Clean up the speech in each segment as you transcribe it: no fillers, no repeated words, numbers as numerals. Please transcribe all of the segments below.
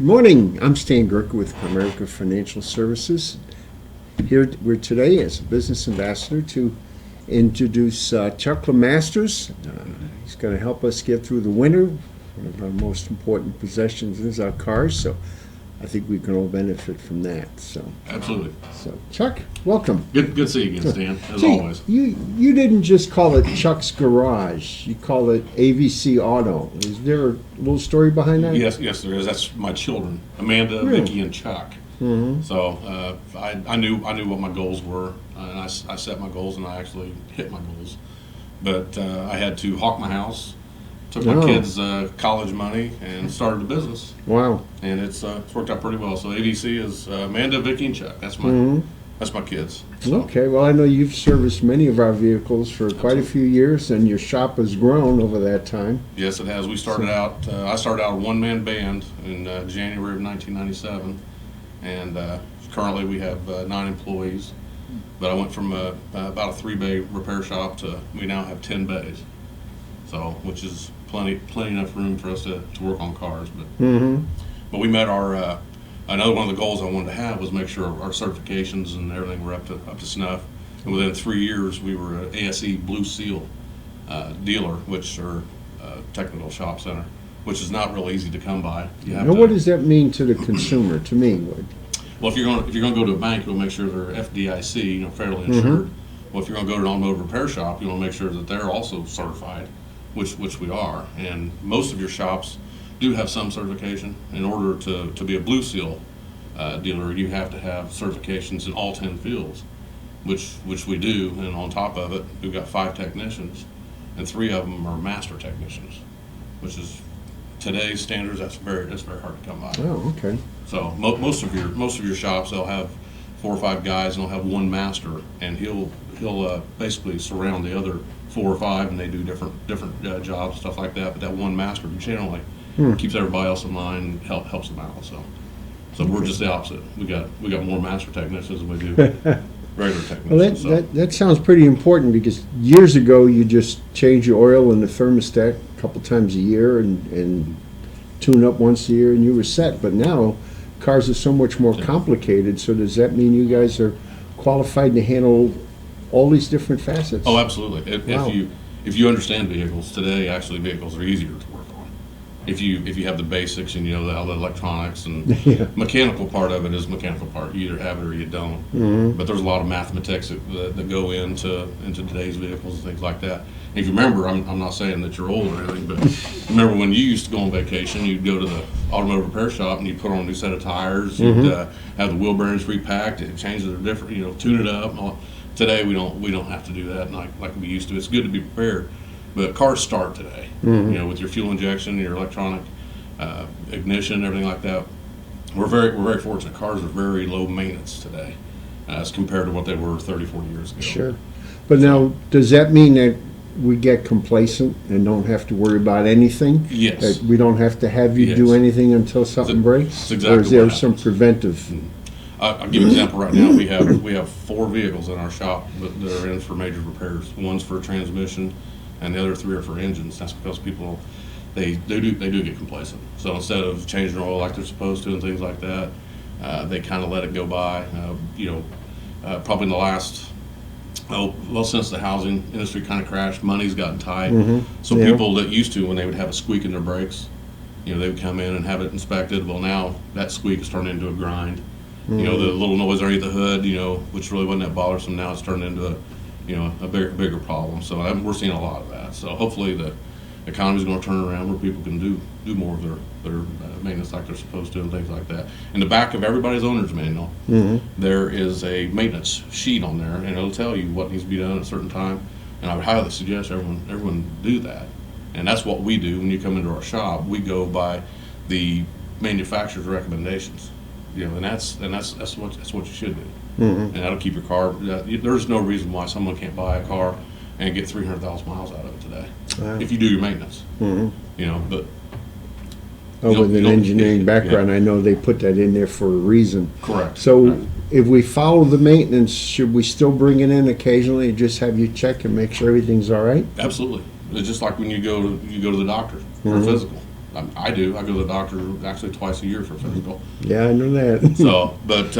Good morning. I'm Stan Gurka with America Financial Services. Here we're today as a business ambassador to introduce Chuck Lemasters. He's going to help us get through the winter. One of our most important possessions is our cars, so I think we can all benefit from that. So Absolutely. So Chuck, welcome. Good to see you again, Stan, as Gee, always. You didn't just call it Chuck's Garage. You call it AVC Auto. Is there a little story behind that? Yes, there is. That's my children, Amanda, Really? Vicky, and Chuck. Mm-hmm. So I knew what my goals were, and I set my goals, and I actually hit my goals. But I had to hawk my house, took my kids' college money, and started the business. Wow. And it's worked out pretty well. So AVC is Amanda, Vicky, and Chuck. That's my that's my kids. So. Okay, well, I know you've serviced many of our vehicles for quite a few years, and your shop has grown over that time. Yes, it has. We started out. I started out a one-man band in January of 1997, and currently we have 9 employees. But I went from about a 3-bay repair shop to we now have 10 bays. So, which is plenty enough room for us to work on cars. But we met our. Another one of the goals I wanted to have was make sure our certifications and everything were up to snuff. And within 3 years, we were an ASE Blue Seal dealer, which are technical shop center, which is not real easy to come by. Now, what does that mean to the consumer? To me, well, if you're going to go to a bank, you'll make sure they're FDIC, fairly insured. Well, if you're going to go to an automotive repair shop, you want to make sure that they're also certified, which we are. And most of your shops do have some certification. In order to be a Blue Seal dealer, you have to have certifications in all 10 fields, which we do. And on top of it, we've got 5 technicians, and 3 of them are master technicians, which is today's standards. That's very hard to come by. Oh, okay. So most of your shops, they'll have 4 or 5 guys, and they'll have one master, and he'll basically surround the other 4 or 5, and they do different jobs, stuff like that. But that one master generally keeps everybody else in line and helps them out. So we're just the opposite. We got more master technicians than we do regular technicians. Well, that sounds pretty important, because years ago you just change your oil in the thermostat a couple times a year and tune up once a year and you were set. But now cars are so much more complicated. So does that mean you guys are qualified to handle all these different facets? Oh, absolutely. Wow. If you understand vehicles today, actually vehicles are easier to work on. If you have the basics and you know all the electronics and mechanical part of it is mechanical part. You either have it or you don't. But there's a lot of mathematics that go into today's vehicles and things like that. And if you remember, I'm not saying that you're old or anything, but remember when you used to go on vacation, you'd go to the automotive repair shop and you'd put on a new set of tires, you'd have the wheel bearings repacked, and change it different, tune it up. And all. Today we don't have to do that like we used to. It's good to be prepared, but cars start today. With your fuel injection, your electronic ignition, everything like that. We're very fortunate. Cars are very low maintenance today, as compared to what they were 30, 40 years ago. Sure. But now, does that mean that we get complacent and don't have to worry about anything? Yes. That we don't have to have you do anything until something breaks? That's exactly or is there what some happens. Preventive? I'll give you an example right now. We have 4 vehicles in our shop that are in for major repairs. One's for transmission, and the other 3 are for engines. That's because people they do get complacent. So instead of changing oil like they're supposed to and things like that, they kind of let it go by. Probably in the last since the housing industry kind of crashed, money's gotten tight. So people that used to, when they would have a squeak in their brakes, they would come in and have it inspected. Well, now that squeak has turned into a grind. The little noise underneath the hood, which really wasn't that bothersome. Now it's turned into a bigger problem. So we're seeing a lot of that. So hopefully the economy's going to turn around where people can do more of their maintenance like they're supposed to and things like that. In the back of everybody's owner's manual, there is a maintenance sheet on there, and it'll tell you what needs to be done at a certain time. And I would highly suggest everyone do that. And that's what we do when you come into our shop. We go by the manufacturer's recommendations. And that's what you should do, and that'll keep your car. There's no reason why someone can't buy a car and get 300,000 miles out of it today if you do your maintenance. But with an engineering background, I know they put that in there for a reason. Correct. So if we follow the maintenance, should we still bring it in occasionally and just have you check and make sure everything's all right? Absolutely. It's just like when you go to the doctor for a physical. I do. I go to the doctor actually twice a year for physical. Yeah, I know that. So, but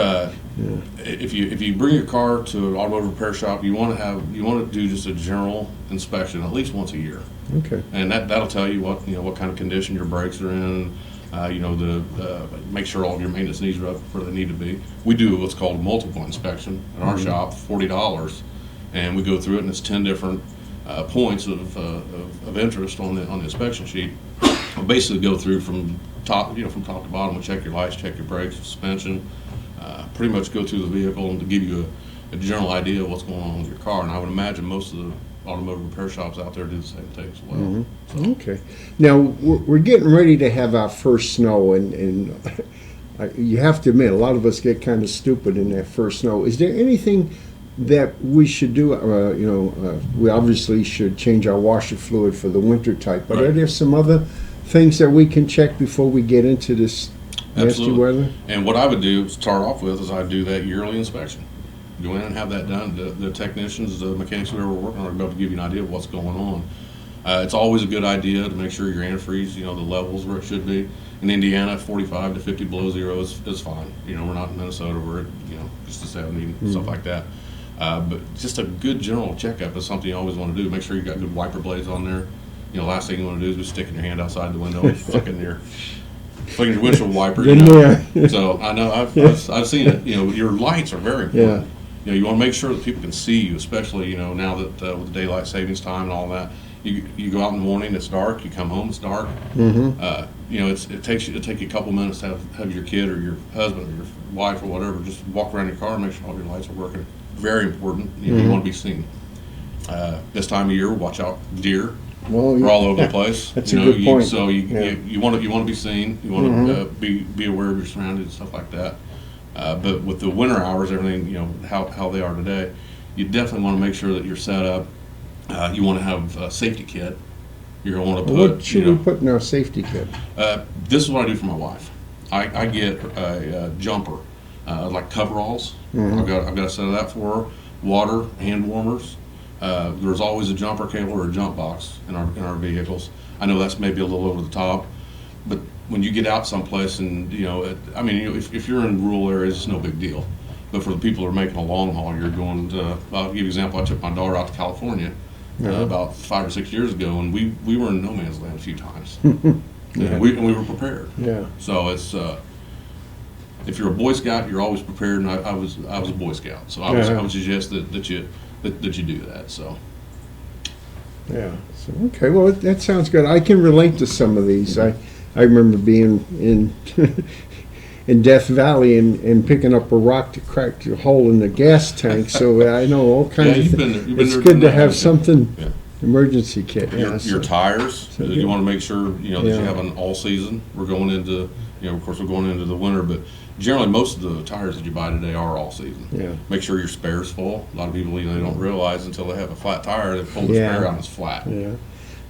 if you bring your car to an automotive repair shop, you want to do just a general inspection at least once a year, Okay. and that'll tell you what kind of condition your brakes are in. Make sure all of your maintenance needs are up where they need to be. We do what's called a multiple inspection in our shop, $40, and we go through it, and it's 10 different points of interest on the inspection sheet. We'll basically go through from top to bottom. We'll check your lights, check your brakes, suspension, pretty much go through the vehicle and to give you a general idea of what's going on with your car. And I would imagine most of the automotive repair shops out there do the same thing as well. So. Okay. Now, we're getting ready to have our first snow, and you have to admit, a lot of us get kind of stupid in that first snow. Is there anything that we should do? We obviously should change our washer fluid for the winter type, but Right. are there some other things that we can check before we get into this nasty Absolutely. weather? And what I would do, start off with, is I do that yearly inspection. Go in and have that done. The technicians, the mechanics, whoever we're working on, are able to give you an idea of what's going on. It's always a good idea to make sure your antifreeze, the levels where it should be. In Indiana, 45 to 50 below zero is fine. We're not in Minnesota where it, just a 70, stuff like that. But just a good general checkup is something you always want to do. Make sure you've got good wiper blades on there. Last thing you want to do is just sticking your hand outside the window and flicking your windshield wiper. So I know I've seen it. Your lights are very important. You want to make sure that people can see you, especially now that with the daylight savings time and all that. You go out in the morning, it's dark. You come home, it's dark. It takes you a couple minutes to have your kid or your husband or your wife or whatever just walk around your car and make sure all your lights are working. Very important. You want to be seen. This time of year, watch out, deer. Well, We're all over the place. That's a good point. So you want to be seen. You want to be aware of your surroundings and stuff like that. But with the winter hours, everything how they are today, you definitely want to make sure that you're set up. You want to have a safety kit. You're going to want to put. What should we put in our safety kit? This is what I do for my wife. I get a jumper, like coveralls. I've got a set of that for her. Water, hand warmers. There's always a jumper cable or a jump box in our vehicles. I know that's maybe a little over the top, but when you get out someplace and if you're in rural areas, it's no big deal. But for the people who are making a long haul, you're going to. I'll give you an example. I took my daughter out to California about 5 or 6 years ago, and we were in no man's land a few times. And we were prepared. Yeah. So it's. If you're a Boy Scout, you're always prepared, and I was a Boy Scout, so I would suggest that you do that. So. Yeah. So okay. Well, that sounds good. I can relate to some of these. I remember being in in Death Valley and picking up a rock to crack your hole in the gas tank. So I know all kinds of things. It's good to have something. Yeah. Emergency kit. Your tires. So you want to make sure that you have an all season. We're going into of course we're going into the winter, but generally most of the tires that you buy today are all season. Yeah. Make sure your spare's full. A lot of people they don't realize until they have a flat tire they pull the spare out and it's flat. Yeah.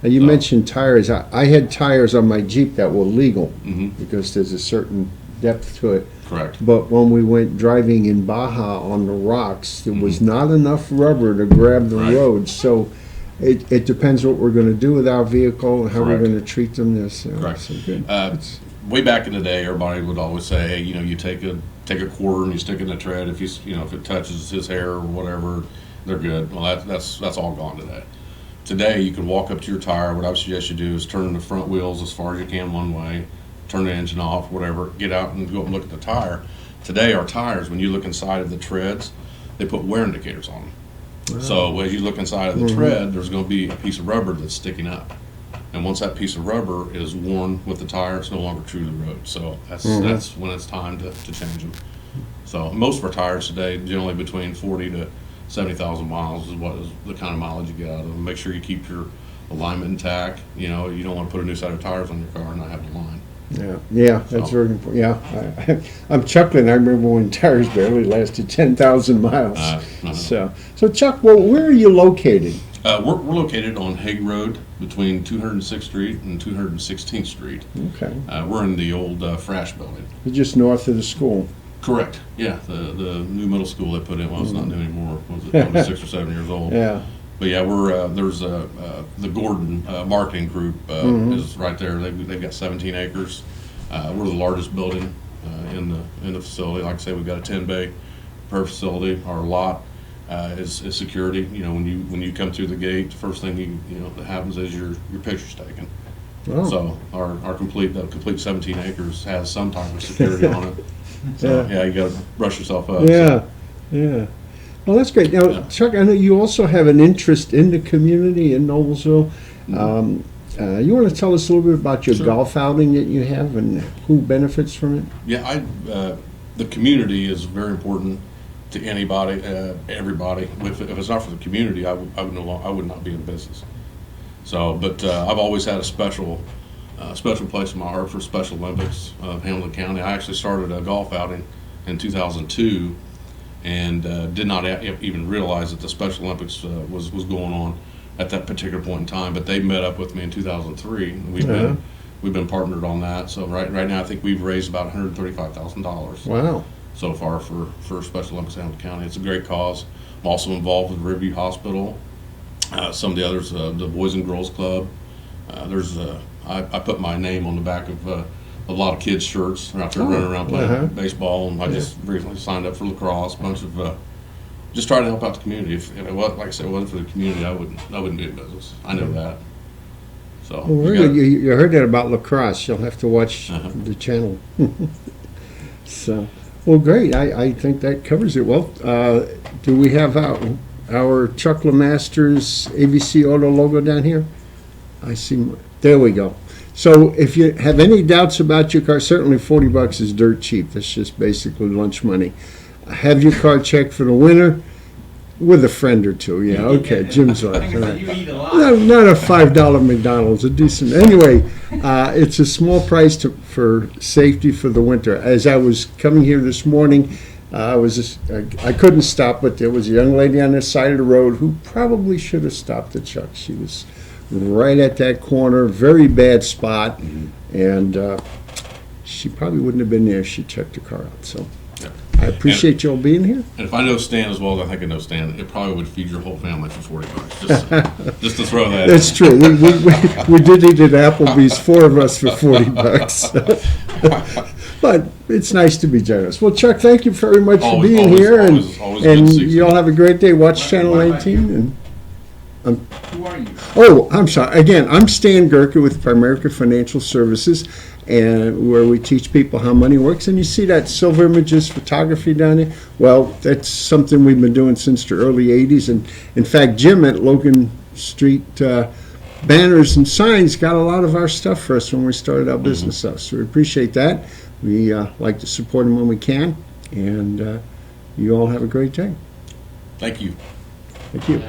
Now you mentioned tires. I had tires on my Jeep that were legal because there's a certain depth to it. Correct. But when we went driving in Baja on the rocks, there was not enough rubber to grab the road. So it depends what we're going to do with our vehicle and how we're going to treat them. Correct. So good. Way back in the day, everybody would always say, hey, you take a quarter and you stick it in the tread. If if it touches his hair or whatever, they're good. Well, that's all gone today. Today, you can walk up to your tire. What I would suggest you do is turn the front wheels as far as you can one way, turn the engine off, whatever, get out and go up and look at the tire. Today, our tires, when you look inside of the treads, they put wear indicators on them. Wow. So as you look inside of the tread, there's going to be a piece of rubber that's sticking up. And once that piece of rubber is worn with the tire, it's no longer true to the road. So that's when it's time to change them. So most of our tires today, generally between 40 to 70,000 miles is the kind of mileage you get out of them. Make sure you keep your alignment intact. You don't want to put a new set of tires on your car and not have the line. Yeah, that's very important. Yeah, I'm chuckling. I remember when tires barely lasted 10,000 miles. So Chuck, well, where are you located? We're located on Hague Road between 206th Street and 216th Street. Okay. We're in the old Frash building. You're just north of the school. Correct. Yeah, the new middle school they put in. Well, it's not new anymore. Was it 6 or 7 years old? Yeah. But yeah, we're there's the Gordon marketing group is right there. They've got 17 acres. We're the largest building in the facility. Like I say, we've got a 10-bay per facility. Our lot is security. You know, when you come through the gate, the first thing that happens is your picture's taken. Oh. So our complete 17 acres has some type of security on it. So yeah, you got to brush yourself up. Yeah, yeah. Well, that's great. Now, Chuck, I know you also have an interest in the community in Noblesville. You want to tell us a little bit about your golf outing that you have and who benefits from it? Yeah, the community is very important to anybody, everybody. If it's not for the community, I would not be in business. So, but I've always had a special place in my heart for Special Olympics of Hamilton County. I actually started a golf outing in 2002 and did not even realize that the Special Olympics was going on at that particular point in time. But they met up with me in 2003. And we've been partnered on that. So right now, I think we've raised about $135,000. Wow. So far for Special Olympics Hamilton County. It's a great cause. I'm also involved with Riverview Hospital. Some of the others, the Boys and Girls Club. I put my name on the back of a lot of kids' shirts. They're out there running around playing baseball, and I just recently signed up for lacrosse. A bunch of just trying to help out the community. If it was, like I said, it wasn't for the community, I wouldn't be in business. I know that. So well, you heard that about lacrosse. You'll have to watch the channel. So, well, great. I think that covers it. Well, do we have our Chuck Lemasters AVC Auto logo down here? I see. There we go. So if you have any doubts about your car, certainly $40 is dirt cheap. That's just basically lunch money. Have your car checked for the winter with a friend or two. Yeah, okay. Jim's right. You eat a lot. Not a $5 McDonald's, a decent. Anyway, it's a small price for safety for the winter. As I was coming here this morning, I couldn't stop, but there was a young lady on the side of the road who probably should have stopped at Chuck. She was right at that corner, very bad spot, and she probably wouldn't have been there if she checked her car out. So I appreciate you all being here. And if I know Stan as well as I think I know Stan, it probably would feed your whole family for $40. Just to throw that. That's true. We did eat at Applebee's, 4 of us for $40. But it's nice to be generous. Well, Chuck, thank you very much for being here, and you all have a great day. Watch Channel 19. And Who are you? oh, I'm sorry. Again, I'm Stan Gurka with Primerica Financial Services, and where we teach people how money works. And you see that Silver Images photography down there? Well, that's something we've been doing since the early 80s. And in fact, Jim at Logan Street Banners and Signs got a lot of our stuff for us when we started our business up. So we appreciate that. We like to support them when we can. And you all have a great day. Thank you. Thank you.